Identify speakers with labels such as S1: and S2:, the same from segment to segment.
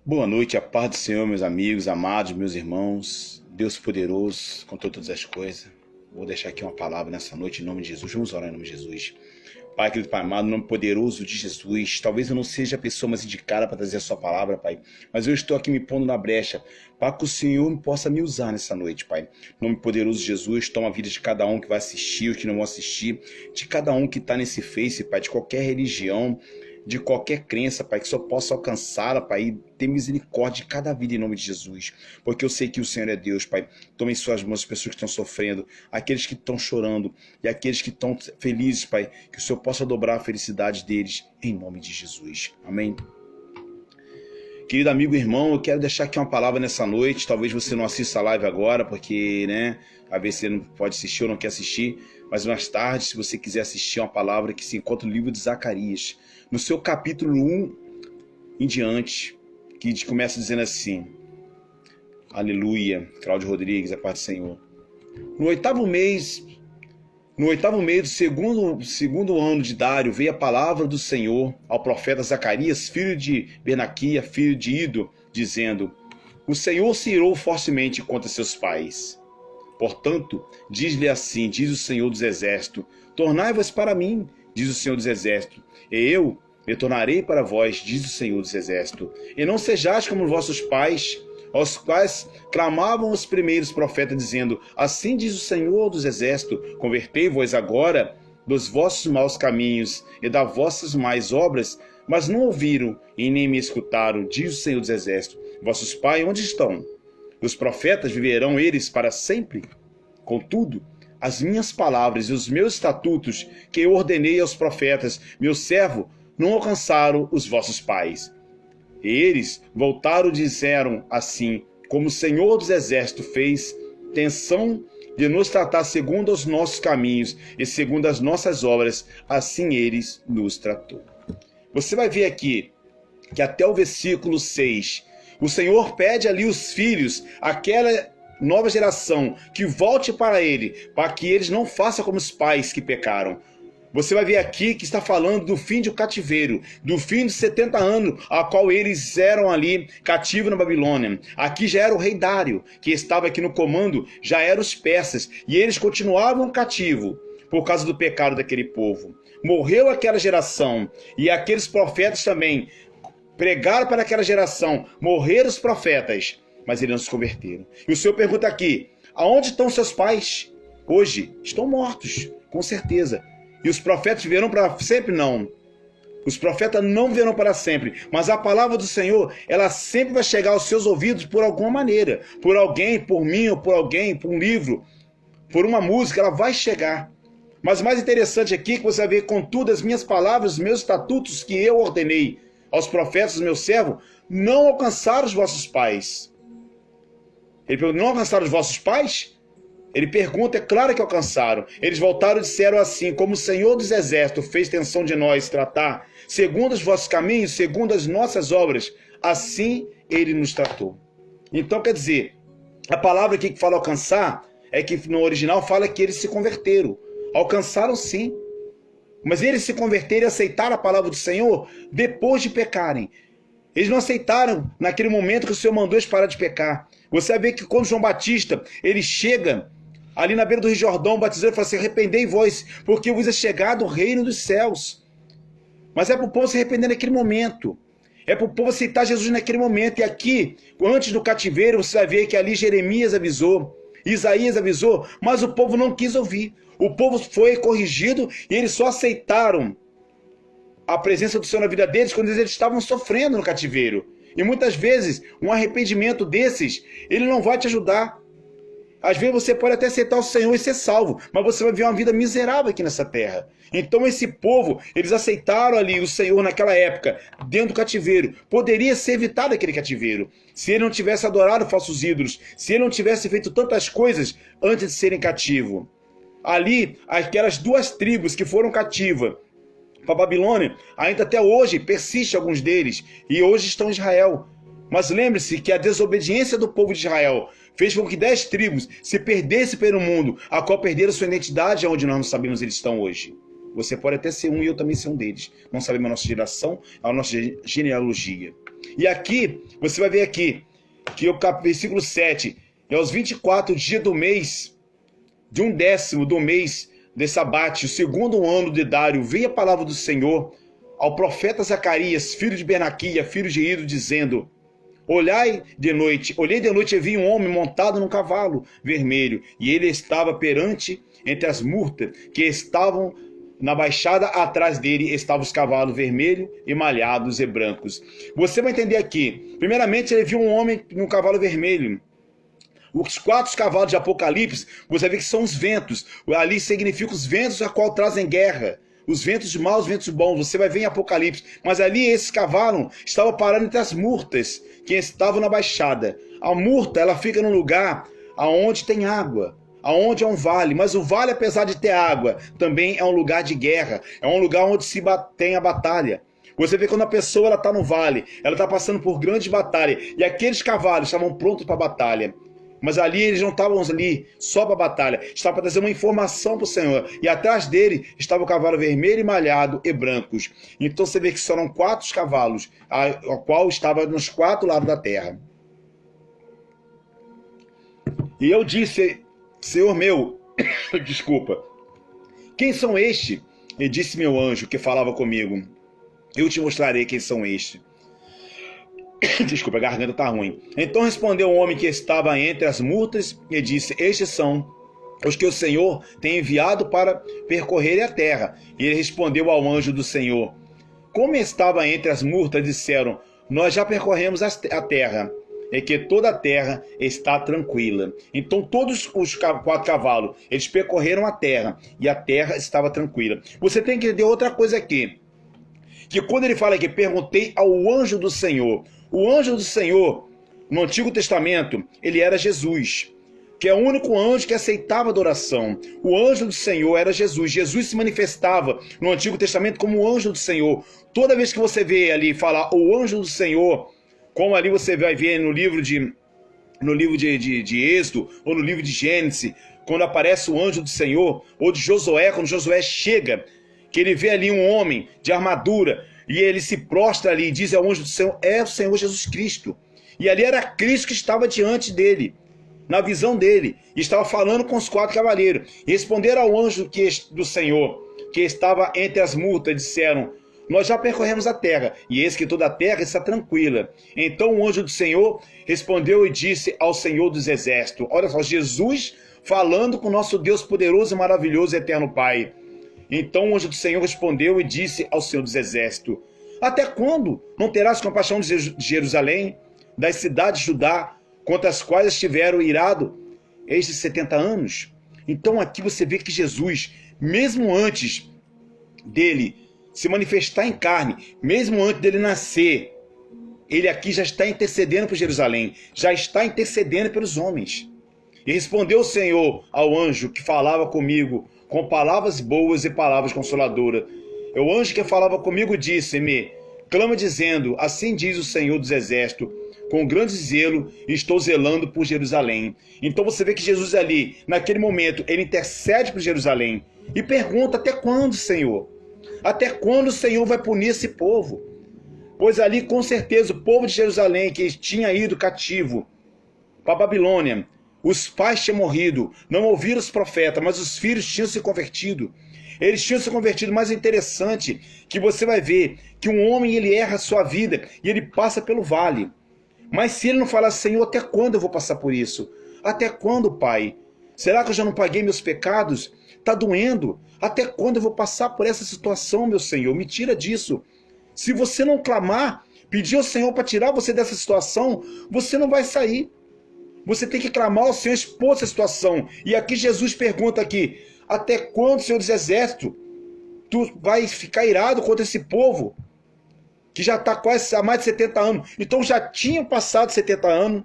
S1: Boa noite, a paz do Senhor, meus amigos, amados, meus irmãos, Deus poderoso, contou todas as coisas. Vou deixar aqui uma palavra nessa noite em nome de Jesus. Vamos orar em nome de Jesus. Pai, querido Pai amado, no nome poderoso de Jesus, talvez eu não seja a pessoa mais indicada para trazer a sua palavra, Pai, mas eu estou aqui me pondo na brecha, para que o Senhor possa me usar nessa noite, Pai. No nome poderoso de Jesus, toma a vida de cada um que vai assistir, os que não vão assistir, de cada um que está nesse Face, Pai, de qualquer religião, de qualquer crença, Pai, que só possa alcançá-la, Pai, e ter misericórdia de cada vida em nome de Jesus, porque eu sei que o Senhor é Deus, Pai. Tome em suas mãos as pessoas que estão sofrendo, aqueles que estão chorando e aqueles que estão felizes, Pai, que o Senhor possa dobrar a felicidade deles em nome de Jesus. Amém. Querido amigo e irmão, eu quero deixar aqui uma palavra nessa noite. Talvez você não assista a live agora, porque, às vezes você não pode assistir ou não quer assistir, mas mais tarde, se você quiser assistir uma palavra que se encontra no livro de Zacarias, no seu capítulo 1 em diante, que começa dizendo assim: Aleluia, Cláudio Rodrigues, a paz do Senhor. No oitavo mês do segundo ano de Dário, veio a palavra do Senhor ao profeta Zacarias, filho de Benaquia, filho de Ido, dizendo: O Senhor se irou fortemente contra seus pais. Portanto, diz-lhe assim, diz o Senhor dos Exércitos: Tornai-vos para mim, diz o Senhor dos Exércitos, e eu me tornarei para vós, diz o Senhor dos Exércitos. E não sejais como vossos pais, aos quais clamavam os primeiros profetas, dizendo: Assim diz o Senhor dos Exércitos, convertei-vos agora dos vossos maus caminhos e das vossas más obras, mas não ouviram e nem me escutaram, diz o Senhor dos Exércitos. Vossos pais onde estão? Os profetas viverão eles para sempre? Contudo, as minhas palavras e os meus estatutos que eu ordenei aos profetas, meu servo, não alcançaram os vossos pais. E eles voltaram e disseram assim: como o Senhor dos Exércitos fez tensão de nos tratar segundo os nossos caminhos e segundo as nossas obras, assim eles nos tratou. Você vai ver aqui que até o versículo 6, o Senhor pede ali os filhos, aquela nova geração, que volte para ele, para que eles não façam como os pais que pecaram. Você vai ver aqui que está falando do fim do cativeiro, do fim de 70 anos, a qual eles eram ali cativos na Babilônia. Aqui já era o rei Dário, que estava aqui no comando, já eram os persas, e eles continuavam cativos por causa do pecado daquele povo. Morreu aquela geração, e aqueles profetas também pregaram para aquela geração, morreram os profetas, mas eles não se converteram. E o Senhor pergunta aqui: aonde estão seus pais? Hoje estão mortos, com certeza. E os profetas viverão para sempre? Não. Os profetas não viverão para sempre. Mas a palavra do Senhor, ela sempre vai chegar aos seus ouvidos por alguma maneira. Por alguém, por mim, ou por alguém, por um livro, por uma música, ela vai chegar. Mas o mais interessante aqui é que você vai ver: contudo, as minhas palavras, os meus estatutos que eu ordenei aos profetas, meu servo, não alcançaram os vossos pais. Ele pergunta: não alcançaram os vossos pais? Ele pergunta: é claro que alcançaram. Eles voltaram e disseram assim: como o Senhor dos Exércitos fez tensão de nós tratar, segundo os vossos caminhos, segundo as nossas obras, assim ele nos tratou. Então, quer dizer, a palavra aqui que fala alcançar, é que no original fala que eles se converteram. Alcançaram sim. Mas eles se converteram e aceitaram a palavra do Senhor depois de pecarem. Eles não aceitaram naquele momento que o Senhor mandou eles parar de pecar. Você vai ver que quando João Batista, ele chega ali na beira do Rio Jordão, batizando, e fala assim: arrependei-vos, porque vos é chegado o reino dos céus. Mas é para o povo se arrepender naquele momento. É para o povo aceitar Jesus naquele momento. E aqui, antes do cativeiro, você vai ver que ali Jeremias avisou, Isaías avisou, mas o povo não quis ouvir. O povo foi corrigido e eles só aceitaram a presença do Senhor na vida deles quando eles estavam sofrendo no cativeiro. E muitas vezes, um arrependimento desses, ele não vai te ajudar. Às vezes você pode até aceitar o Senhor e ser salvo, mas você vai viver uma vida miserável aqui nessa terra. Então esse povo, eles aceitaram ali o Senhor naquela época, dentro do cativeiro. Poderia ser evitado aquele cativeiro, se ele não tivesse adorado falsos ídolos, se ele não tivesse feito tantas coisas antes de serem cativo. Ali, aquelas duas tribos que foram cativas para a Babilônia, ainda até hoje persiste alguns deles, e hoje estão em Israel. Mas lembre-se que a desobediência do povo de Israel fez com que 10 tribos se perdessem pelo mundo, a qual perderam sua identidade, onde nós não sabemos eles estão hoje. Você pode até ser um e eu também ser um deles. Não sabemos a nossa geração, a nossa genealogia. E aqui, você vai ver aqui, que o versículo 7, é aos 24 dias do mês, de 1/10 do mês desse abate, o segundo ano de Dário, veio a palavra do Senhor ao profeta Zacarias, filho de Benaquia, filho de Ido, dizendo: olhei de noite e vi um homem montado num cavalo vermelho, e ele estava perante entre as murtas que estavam na baixada. Atrás dele estavam os cavalos vermelhos, emalhados e brancos. Você vai entender aqui, primeiramente ele viu um homem num cavalo vermelho. Os 4 cavalos de Apocalipse, você vê que são os ventos. Ali significa os ventos a qual trazem guerra. Os ventos de mal, os ventos bons. Você vai ver em Apocalipse. Mas ali esses cavalos estavam parando entre as murtas que estavam na baixada. A murta, ela fica num lugar aonde tem água, aonde é um vale. Mas o vale, apesar de ter água, também é um lugar de guerra. É um lugar onde tem a batalha. Você vê quando a pessoa está no vale, ela está passando por grande batalha. E aqueles cavalos estavam prontos para a batalha. Mas ali eles não estavam ali só para a batalha, estavam para trazer uma informação para o Senhor. E atrás dele estava o cavalo vermelho, malhado e brancos. Então você vê que foram 4 cavalos, ao qual estava nos 4 lados da terra. E eu disse: Senhor meu, desculpa, quem são estes? E disse meu anjo que falava comigo: eu te mostrarei quem são estes. Desculpa, a garganta está ruim. Então respondeu o homem que estava entre as murtas e disse: estes são os que o Senhor tem enviado para percorrerem a terra. E ele respondeu ao anjo do Senhor: como estava entre as murtas, disseram: nós já percorremos a terra, e que toda a terra está tranquila. Então todos os 4 cavalos, eles percorreram a terra, e a terra estava tranquila. Você tem que entender outra coisa aqui, que quando ele fala aqui, perguntei ao anjo do Senhor. O anjo do Senhor, no Antigo Testamento, ele era Jesus, que é o único anjo que aceitava adoração. O anjo do Senhor era Jesus. Jesus se manifestava no Antigo Testamento como o anjo do Senhor. Toda vez que você vê ali falar o anjo do Senhor, como ali você vai ver no livro de Êxodo, ou no livro de Gênesis, quando aparece o anjo do Senhor, ou de Josué, quando Josué chega, que ele vê ali um homem de armadura, e ele se prostra ali e diz ao anjo do Senhor: é o Senhor Jesus Cristo. E ali era Cristo que estava diante dele, na visão dele, e estava falando com os 4 cavaleiros. E responderam ao anjo do Senhor, que estava entre as murtas, disseram: nós já percorremos a terra, e eis que toda a terra está tranquila. Então o anjo do Senhor respondeu e disse ao Senhor dos Exércitos: olha só, Jesus falando com o nosso Deus poderoso, maravilhoso e eterno Pai. Então o anjo do Senhor respondeu e disse ao Senhor dos Exércitos: até quando não terás compaixão de Jerusalém, das cidades de Judá, contra as quais estiveram irado estes 70 anos? Então aqui você vê que Jesus, mesmo antes dele se manifestar em carne, mesmo antes dele nascer, ele aqui já está intercedendo por Jerusalém, já está intercedendo pelos homens. E respondeu o Senhor ao anjo que falava comigo, com palavras boas e palavras consoladoras. O anjo que falava comigo disse-me: clama dizendo: assim diz o Senhor dos Exércitos, com grande zelo estou zelando por Jerusalém. Então você vê que Jesus ali, naquele momento, ele intercede por Jerusalém e pergunta: até quando, Senhor? Até quando o Senhor vai punir esse povo? Pois ali, com certeza, o povo de Jerusalém, que tinha ido cativo para a Babilônia, os pais tinham morrido, não ouviram os profetas, mas os filhos tinham se convertido. Eles tinham se convertido. Mas é interessante que você vai ver que um homem, ele erra a sua vida e ele passa pelo vale. Mas se ele não falar: Senhor, até quando eu vou passar por isso? Até quando, Pai? Será que eu já não paguei meus pecados? Está doendo? Até quando eu vou passar por essa situação, meu Senhor? Me tira disso. Se você não clamar, pedir ao Senhor para tirar você dessa situação, você não vai sair. Você tem que clamar ao Senhor, expor essa situação. E aqui Jesus pergunta aqui: até quando, Senhor dos Exércitos, tu vai ficar irado contra esse povo que já está quase há mais de 70 anos? Então já tinham passado 70 anos,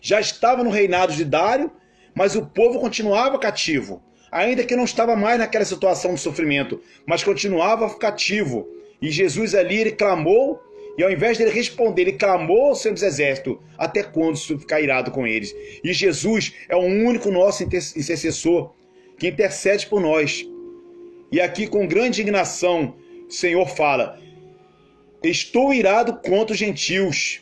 S1: já estava no reinado de Dário, mas o povo continuava cativo. Ainda que não estava mais naquela situação de sofrimento, mas continuava cativo. E Jesus ali, ele clamou, e ao invés dele responder, ele clamou ao Senhor dos Exércitos: até quando se ficar irado com eles? E Jesus é o único nosso intercessor que intercede por nós. E aqui com grande indignação, o Senhor fala: estou irado contra os gentios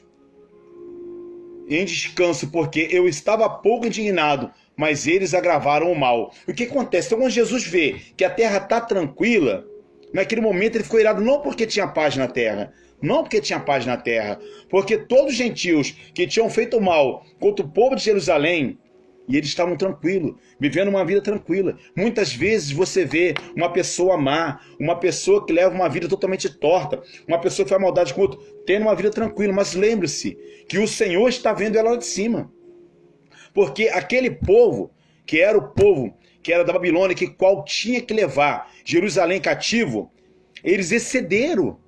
S1: em descanso, porque eu estava pouco indignado, mas eles agravaram o mal. O que acontece? Então, quando Jesus vê que a terra está tranquila, naquele momento ele ficou irado não porque tinha paz na terra, não porque tinha paz na terra, porque todos os gentios que tinham feito mal contra o povo de Jerusalém, e eles estavam tranquilos, vivendo uma vida tranquila. Muitas vezes você vê uma pessoa má, uma pessoa que leva uma vida totalmente torta, uma pessoa que faz maldade com o outro, tendo uma vida tranquila. Mas lembre-se que o Senhor está vendo ela lá de cima. Porque aquele povo, que era o povo que era da Babilônia, que qual tinha que levar Jerusalém cativo, eles excederam.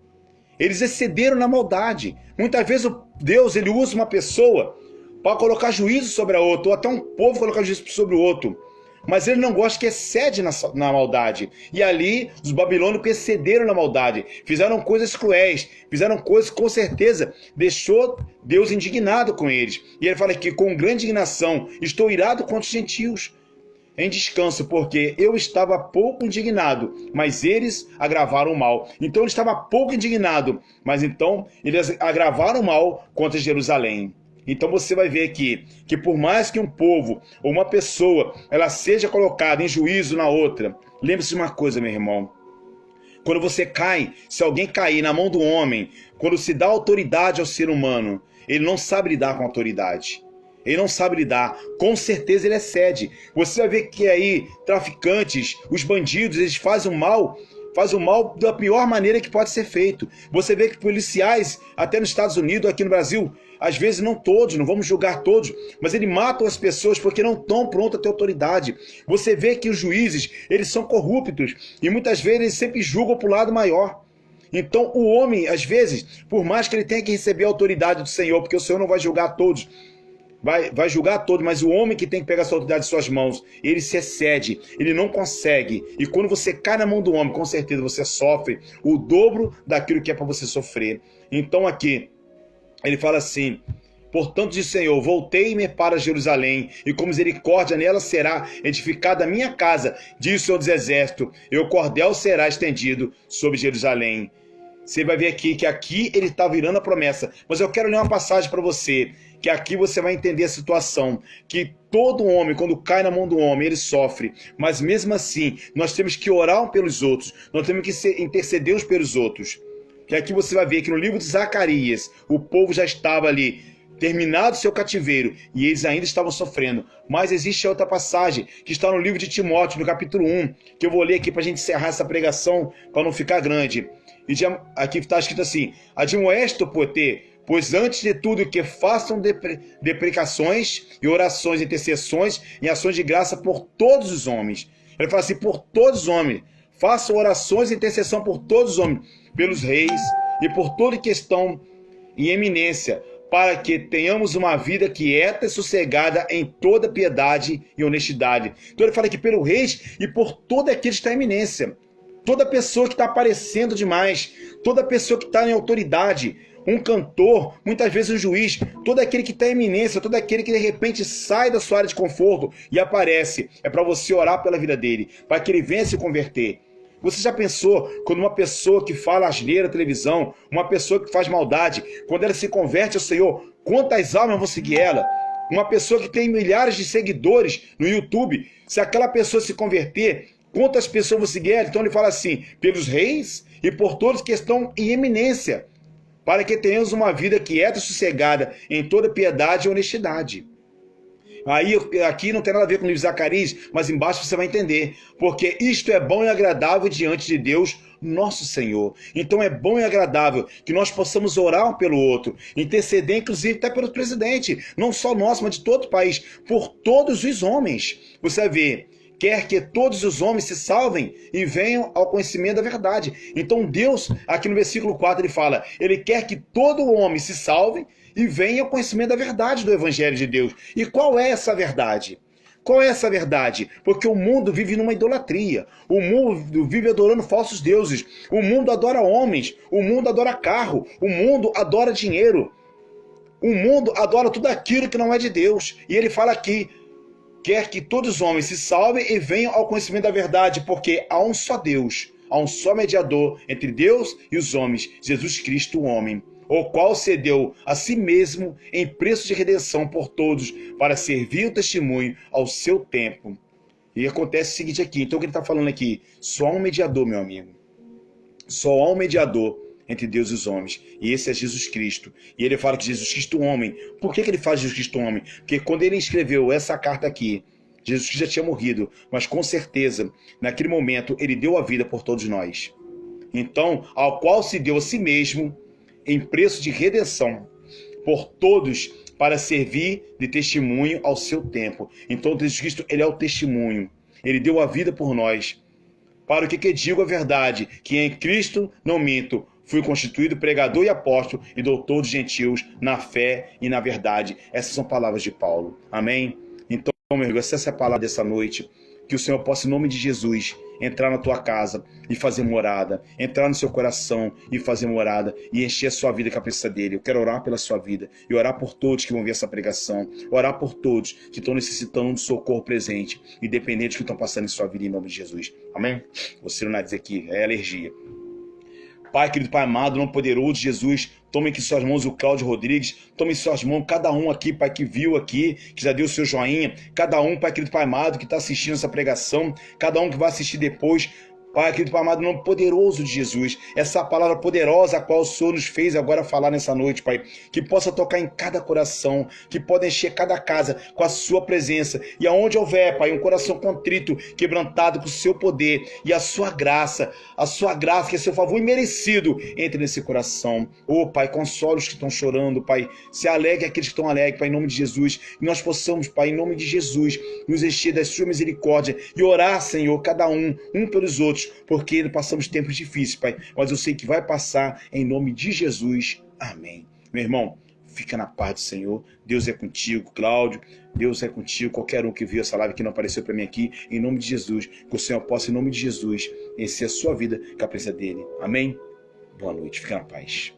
S1: Eles excederam na maldade. Muitas vezes Deus ele usa uma pessoa para colocar juízo sobre a outra, ou até um povo colocar juízo sobre o outro. Mas ele não gosta que excede na maldade. E ali os babilônicos excederam na maldade. Fizeram coisas cruéis, fizeram coisas que com certeza deixou Deus indignado com eles. E ele fala aqui, com grande indignação, estou irado contra os gentios em descanso, porque eu estava pouco indignado, mas eles agravaram o mal. Então ele estava pouco indignado, mas então eles agravaram o mal contra Jerusalém. Então você vai ver aqui que por mais que um povo ou uma pessoa ela seja colocada em juízo na outra, lembre-se de uma coisa, meu irmão. Quando você cai, se alguém cair na mão do homem, quando se dá autoridade ao ser humano, ele não sabe lidar com a autoridade. Ele não sabe lidar. Com certeza ele excede. Você vai ver que aí traficantes, os bandidos, eles fazem o mal da pior maneira que pode ser feito. Você vê que policiais, até nos Estados Unidos, aqui no Brasil, às vezes não todos, não vamos julgar todos, mas eles matam as pessoas porque não estão prontos a ter autoridade. Você vê que os juízes, eles são corruptos e muitas vezes eles sempre julgam para o lado maior. Então o homem, às vezes, por mais que ele tenha que receber a autoridade do Senhor, porque o Senhor não vai julgar todos, vai julgar todos, mas o homem que tem que pegar essa autoridade em suas mãos, ele se excede, ele não consegue. E quando você cai na mão do homem, com certeza você sofre o dobro daquilo que é para você sofrer. Então aqui, ele fala assim: portanto, diz o Senhor, voltei-me para Jerusalém, e com misericórdia nela será edificada a minha casa, diz o Senhor dos Exércitos, e o cordel será estendido sobre Jerusalém. Você vai ver aqui que aqui ele está virando a promessa. Mas eu quero ler uma passagem para você, que aqui você vai entender a situação, que todo homem, quando cai na mão do homem, ele sofre. Mas mesmo assim, nós temos que orar pelos outros, nós temos que interceder uns pelos outros. Que aqui você vai ver que no livro de Zacarias, o povo já estava ali, terminado seu cativeiro, e eles ainda estavam sofrendo. Mas existe outra passagem, que está no livro de Timóteo, no capítulo 1, que eu vou ler aqui para a gente encerrar essa pregação, para não ficar grande. E aqui está escrito assim: admoesto, pois antes de tudo que façam deprecações e orações, intercessões e ações de graça por todos os homens. Ele fala assim, por todos os homens. Façam orações e intercessão por todos os homens, pelos reis e por toda que estão em eminência, para que tenhamos uma vida quieta e sossegada em toda piedade e honestidade. Então ele fala aqui pelo reis e por todo aquele que está em eminência. Toda pessoa que está aparecendo demais, toda pessoa que está em autoridade, um cantor, muitas vezes um juiz, todo aquele que está em eminência, todo aquele que de repente sai da sua área de conforto e aparece, é para você orar pela vida dele, para que ele venha se converter. Você já pensou quando uma pessoa que fala asneira na televisão, uma pessoa que faz maldade, quando ela se converte ao Senhor, quantas almas vão seguir ela? Uma pessoa que tem milhares de seguidores no YouTube, se aquela pessoa se converter, quantas pessoas vão seguir ela? Então ele fala assim, pelos reis e por todos que estão em eminência, para que tenhamos uma vida quieta e sossegada em toda piedade e honestidade. Aí, aqui não tem nada a ver com o livro de Zacarias, mas embaixo você vai entender. Porque isto é bom e agradável diante de Deus, nosso Senhor. Então é bom e agradável que nós possamos orar um pelo outro, interceder inclusive até pelo presidente, não só nosso, mas de todo o país, por todos os homens. Você vê, quer que todos os homens se salvem e venham ao conhecimento da verdade. Então Deus, aqui no versículo 4, ele fala, ele quer que todo homem se salve e venha ao conhecimento da verdade do Evangelho de Deus. E qual é essa verdade? Qual é essa verdade? Porque o mundo vive numa idolatria. O mundo vive adorando falsos deuses. O mundo adora homens. O mundo adora carro. O mundo adora dinheiro. O mundo adora tudo aquilo que não é de Deus. E ele fala aqui quer que todos os homens se salvem e venham ao conhecimento da verdade, porque há um só Deus, há um só mediador entre Deus e os homens, Jesus Cristo, o homem, o qual cedeu a si mesmo em preço de redenção por todos, para servir o testemunho ao seu tempo. E acontece o seguinte aqui, então o que ele está falando aqui? Só há um mediador, meu amigo. Só há um mediador entre Deus e os homens, e esse é Jesus Cristo. E ele fala que Jesus Cristo é um homem. Por que ele faz Jesus Cristo um homem? Porque quando ele escreveu essa carta aqui, Jesus Cristo já tinha morrido, mas com certeza, naquele momento, ele deu a vida por todos nós. Então, ao qual se deu a si mesmo em preço de redenção por todos, para servir de testemunho ao seu tempo. Então, Jesus Cristo, ele é o testemunho. Ele deu a vida por nós. Para o que digo a verdade, que em Cristo não minto, fui constituído pregador e apóstolo e doutor dos gentios na fé e na verdade. Essas são palavras de Paulo. Amém? Então, meu amigo, essa é a palavra dessa noite. Que o Senhor possa, em nome de Jesus, entrar na tua casa e fazer morada, entrar no seu coração e fazer morada e encher a sua vida com a presença dele. Eu quero orar pela sua vida e orar por todos que vão ver essa pregação, orar por todos que estão necessitando de socorro presente, independente do que estão passando em sua vida, em nome de Jesus. Amém? Você não vai dizer que é alergia. Pai, querido Pai amado, nome poderoso de Jesus, tome aqui em suas mãos o Cláudio Rodrigues, tome em suas mãos cada um aqui, Pai, que viu aqui, que já deu o seu joinha, cada um, Pai, querido Pai amado, que está assistindo essa pregação, cada um que vai assistir depois. Pai, querido Pai amado, no nome poderoso de Jesus, essa palavra poderosa a qual o Senhor nos fez agora falar nessa noite, Pai, que possa tocar em cada coração, que possa encher cada casa com a sua presença, e aonde houver, Pai, um coração contrito, quebrantado com o seu poder, e a sua graça, que é seu favor imerecido, entre nesse coração. Oh, Pai, console os que estão chorando, Pai, se alegre aqueles que estão alegres, Pai, em nome de Jesus, e nós possamos, Pai, em nome de Jesus, nos encher da sua misericórdia, e orar, Senhor, cada um pelos outros, porque passamos tempos difíceis, Pai, mas eu sei que vai passar em nome de Jesus. Amém. Meu irmão, fica na paz do Senhor. Deus é contigo, Cláudio. Deus é contigo. Qualquer um que viu essa live que não apareceu para mim aqui, em nome de Jesus, que o Senhor possa, em nome de Jesus, encher a sua vida com a presença dele. Amém? Boa noite. Fica na paz.